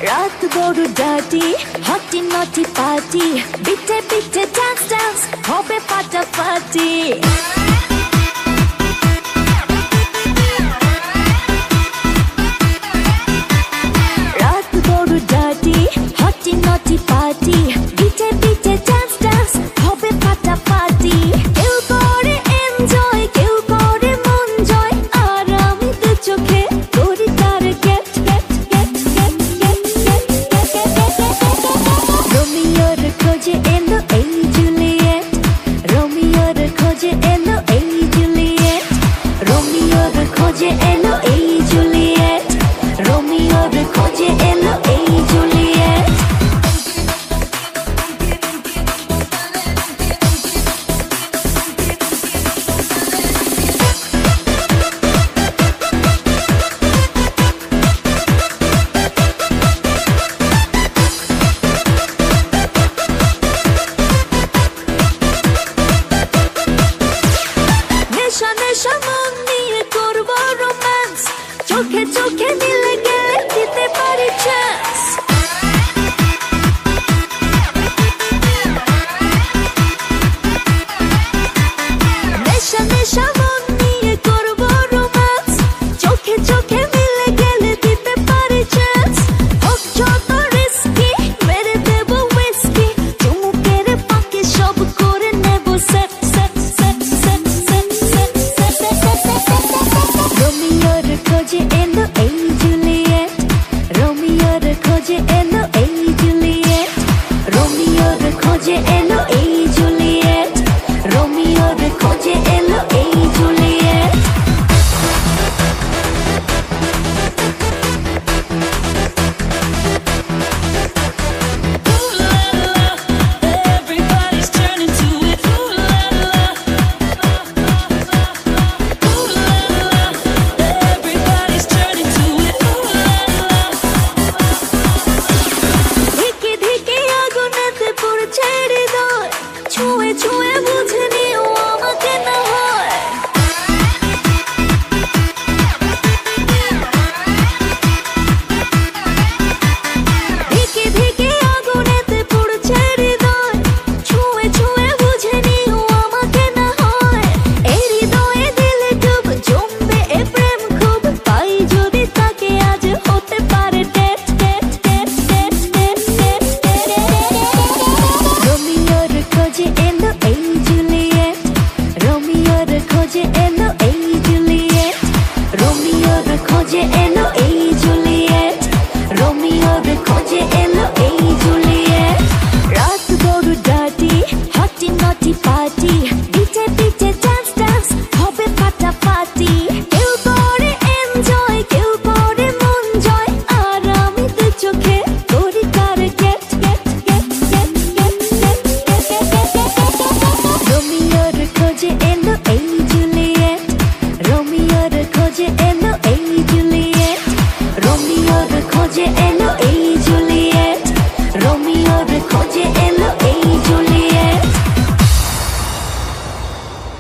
রাত বড় ডাটি হটি নটি পার্টি বিটে বিটে ডান্স ডান্স হবে ফাটাফাটি রাত বড় ডাটি হটি নটি পার্টি বিটে বিটে ডান্স ডান্স হবে ফাটাফাটি কেউ করে এনজয় কেউ করে মন জয় আর আমি তো চোখে করি তার get get get get get get রোমিওর খোঁজে এলো এই জুলিয়েট রোমিওর খোঁজে এলো এই জুলিয়েট রোমিওর খোঁজে এলো এই জুলিয়েট রোমিওর খোঁজে এলো এই জুলিয়েট নেশা নেশা মন নিয়ে করবো রোম্যান্স চোখে চোখে মিলে গেলে দিতে পারি চান্স নেশা নেশা মন নিয়ে করবো রোম্যান্স চোখে চোখে মিলে গেলে দিতে পারি চান্স হোক যত রিস্কি মেরে দেবো হুইস্কি চুমুকের পাকে সব করে নেবো set set set set set set রোমিওর খোঁজে এলো এই জুলিয়েট রোমিওর খোঁজে এলো এই জুলিয়েট রোমিওর খোঁজে এলো এই জুলিয়েট রোমিওর খোঁজে এলো এই Juliet Everybody's turning to it. Ooh la la. Ooh la la. Everybody's turning to it. Ooh la la. ধিকে ধিকে আগুনেতে পড়ছে হৃদয় ছুঁয়ে ছুঁয়ে বুঝে নিও আমাকে না হয় ধিকে ধিকে আগুনেতে পড়ছে হৃদয় ছুঁয়ে ছুঁয়ে বুঝে নিও আমাকে না হয় এই হৃদয়ে দিলে ডুব জমবে এ প্রেম খুব পাই যদি তাকে আজ হতে পারে date date date date date date রোমিওর খোঁজে এলো এই জুলিয়েট রোমিওর খোঁজে এলো এই জুলিয়েট রোমিওর খোঁজে এলো এই জুলিয়েট রোমিওর খোঁজে এলো এই জুলিয়েট রাত বড় ডাটি হটি নটি পার্টি বিটে বিটে ডান্স ডান্স হবে ফাটাফাটি কেউ করে এনজয় কেউ করে মন জয় আর আমি তো চোখে করি তার get get get get get get get রোমিওর খোঁজে এলো এই জুলিয়েট রোমিওর খোঁজে এলো এই জুলিয়েট রোমিওর খোঁজে এলো এই